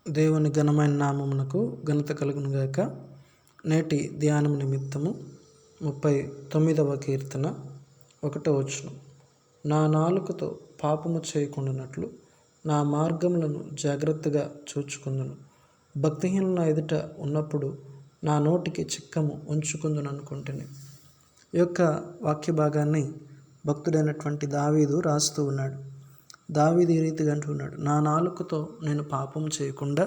దేవుని ఘనమైన నామమునకు ఘనత కలుగును గాక. నేటి ధ్యానం నిమిత్తము 39వ కీర్తన 1వ వచనం. నా నాలుకతో పాపము చేయకుండానట్లు నా మార్గములను జాగ్రత్తగా చూచుకుందును. భక్తిహీనుల ఎదుట ఉన్నప్పుడు నా నోటికి చిక్కము ఉంచుకుందును అనుకుంటుని. ఈ యొక్క వాక్య భాగాన్ని భక్తుడైనటువంటి దావీదు రాస్తూ ఉన్నాడు. దావీదు ఈ రీతిగా అంటున్నాడు, నా నాలుకతో నేను పాపం చేయకుండా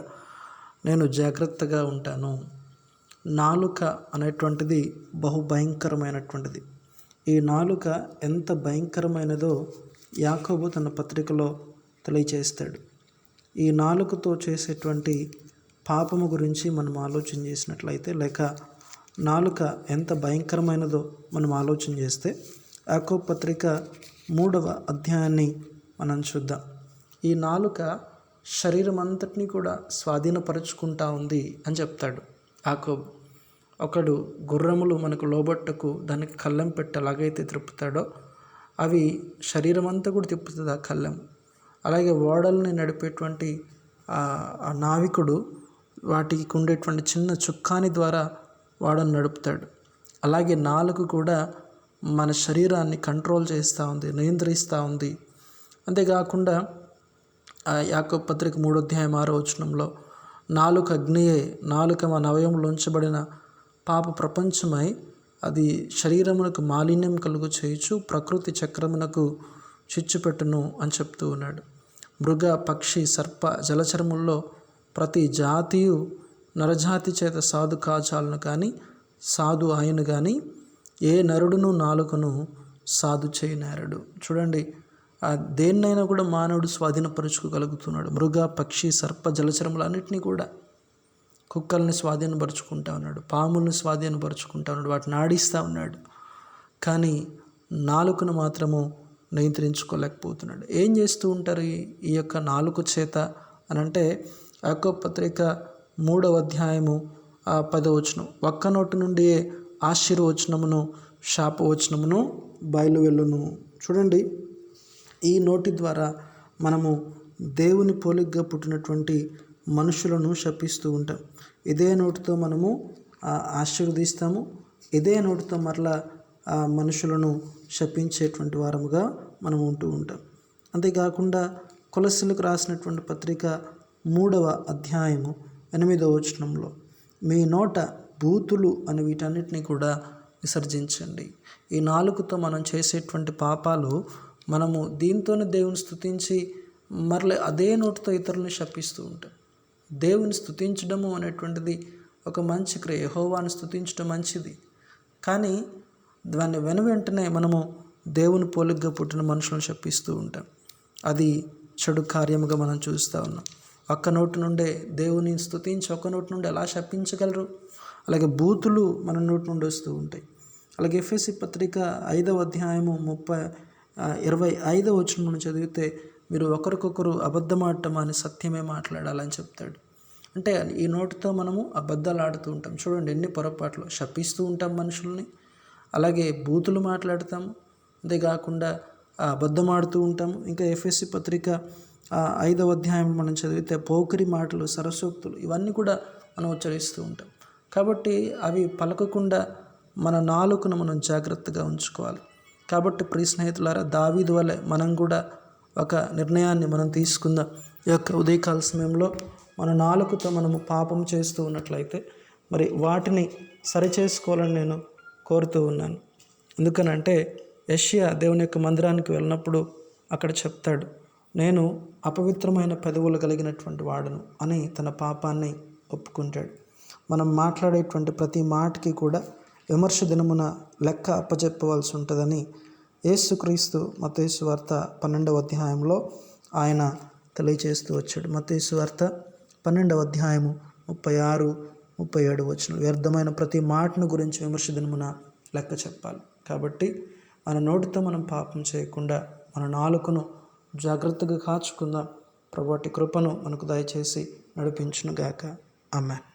నేను జాగ్రత్తగా ఉంటాను. నాలుక అనేటువంటిది బహుభయంకరమైనటువంటిది. ఈ నాలుక ఎంత భయంకరమైనదో యాకోబు తన పత్రికలో తెలియచేస్తాడు. ఈ నాలుకతో చేసేటువంటి పాపము గురించి మనం ఆలోచన చేసినట్లయితే, లేక నాలుక ఎంత భయంకరమైనదో మనం ఆలోచన చేస్తే, యాకోబు పత్రిక 3వ అధ్యాయాన్ని మనం చూద్దాం. ఈ నాలుక శరీరం అంతటినీ కూడా స్వాధీనపరుచుకుంటా ఉంది అని చెప్తాడు యాకోబు. ఒకడు గుర్రములు మనకు లోబట్టకు దానికి కళ్ళెం పెట్టి ఎలాగైతే తిప్పుతాడో అవి శరీరం అంతా కూడా తిప్పుతుంది ఆ కళ్ళెం. అలాగే ఓడల్ని నడిపేటువంటి ఆ నావికుడు వాటికి ఉండేటువంటి చిన్న చుక్కాని ద్వారా వాడని నడుపుతాడు. అలాగే నాలుక కూడా మన శరీరాన్ని కంట్రోల్ చేస్తూ ఉంది, నియంత్రిస్తూ ఉంది. అంతేకాకుండా యాకోబు పత్రిక 3వ అధ్యాయం 6వ వచనంలో, నాలుక అగ్నియే, నాలుక మన అవయవంలో ఉంచబడిన పాప ప్రపంచమై అది శరీరమునకు మాలిన్యం కలుగు చేయుచు ప్రకృతి చక్రమునకు చిచ్చుపెట్టును అని చెప్తూ ఉన్నాడు. మృగ, పక్షి, సర్ప, జలచరముల్లో ప్రతి జాతియు నరజాతి చేత సాధు కాచాలను కానీ సాధు ఆయను కానీ ఏ నరుడును నాలుకను సాధు చేయనేరడు. చూడండి, దేన్నైనా కూడా మానవుడు స్వాధీనపరుచుకోగలుగుతున్నాడు. మృగ, పక్షి, సర్ప, జలచరములన్నింటినీ కూడా, కుక్కల్ని స్వాధీనపరుచుకుంటా ఉన్నాడు, పాముల్ని స్వాధీనపరుచుకుంటా ఉన్నాడు, వాటిని ఆడిస్తూ ఉన్నాడు. కానీ నాలుకను మాత్రము నియంత్రించుకోలేకపోతున్నాడు. ఏం చేస్తూ ఉంటారు ఈ యొక్క నాలుక చేత అని అంటే, యాకోబు పత్రిక 3వ అధ్యాయము 10వ వచనం, ఒక్క నోటి నుండి ఆశీర్వచనమును శాపవచనమును బయలు వెళ్ళును. చూడండి, ఈ నోటి ద్వారా మనము దేవుని పోలికగా పుట్టినటువంటి మనుషులను శపిస్తూ ఉంటాం. ఇదే నోటితో మనము ఆశీర్వదిస్తాము, ఇదే నోటితో మరలా మనుషులను శపించేటువంటి వారముగా మనం ఉంటూ ఉంటాం. అంతేకాకుండా కొలస్సీలకు రాసినటువంటి పత్రిక 3వ అధ్యాయము 8వ వచనంలో, మీ నోట బూతులు అని వీటన్నిటిని కూడా విసర్జించండి. ఈ నాలుకతో మనం చేసేటువంటి పాపాలు, మనము దీంతోనే దేవుని స్తుతించి మరలా అదే నోటితో ఇతరులను శపిస్తూ ఉంటాం. దేవుని స్తుతించడము అనేటువంటిది ఒక మంచి క్రియ, యెహోవాను స్తుతించడం మంచిది. కానీ దాన్ని వెంటనే మనము దేవుని పోలికగా పుట్టిన మనుషులను శపిస్తూ ఉంటాం. అది చెడు కార్యముగా మనం చూస్తూ ఉన్నాం. ఒక్క నోటి నుండే దేవుని స్తుతించి ఒక్క నోటి నుండి ఎలా శపించగలరు? అలాగే బూతులు మన నోటి నుండి వస్తూ ఉంటాయి. అలాగే ఎఫెసీ పత్రిక 5వ అధ్యాయము 25వ వచనం నుంచి చదివితే, మీరు ఒకరికొకరు అబద్ధమాడటం అని సత్యమే మాట్లాడాలని చెప్తాడు. అంటే ఈ నోటితో మనము అబద్ధాలు ఆడుతూ ఉంటాం. చూడండి ఎన్ని పొరపాట్లు, శపిస్తూ ఉంటాం మనుషుల్ని, అలాగే బూతులు మాట్లాడతాము, అంతేకాకుండా అబద్ధం ఆడుతూ ఉంటాము. ఇంకా ఎఫెసీ పత్రిక 5వ అధ్యాయం మనం చదివితే పోకిరి మాటలు, సరసోక్తులు ఇవన్నీ కూడా మనం ఉచ్చరిస్తూ ఉంటాం. కాబట్టి అవి పలకకుండా మన నాలుకను మనం జాగ్రత్తగా ఉంచుకోవాలి. కాబట్టి ప్రియ స్నేహితులారా, దావీదు వలె మనం కూడా ఒక నిర్ణయాన్ని మనం తీసుకుందాం. ఈ యొక్క ఉదయకాల సమయంలో మన నాలుకతో మనము పాపం చేస్తూ ఉన్నట్లయితే మరి వాటిని సరిచేసుకోవాలని నేను కోరుతూ ఉన్నాను. ఎందుకనంటే యెషయా దేవుని యొక్క మందిరానికి వెళ్ళినప్పుడు అక్కడ చెప్తాడు, నేను అపవిత్రమైన పెదవులు కలిగినటువంటి వాడను అని తన పాపాన్ని ఒప్పుకుంటాడు. మనం మాట్లాడేటువంటి ప్రతి మాటకి కూడా విమర్శ దినమున లెక్క అప్పచెప్పవలసి ఉంటుందని యేసుక్రీస్తు మత్తయి సువార్త 12వ అధ్యాయంలో ఆయన తెలియచేస్తూ వచ్చాడు. మత్తయి సువార్త 12వ అధ్యాయము 36, 37 వచనం, వ్యర్థమైన ప్రతి మాటను గురించి విమర్శ దినమున లెక్క చెప్పాలి. కాబట్టి మన నోటితో మనం పాపం చేయకుండా మన నాలుకను జాగ్రత్తగా కాచుకుందాం. ప్రభువటి కృపను మనకు దయచేసి నడిపించును గాక. ఆమేన్.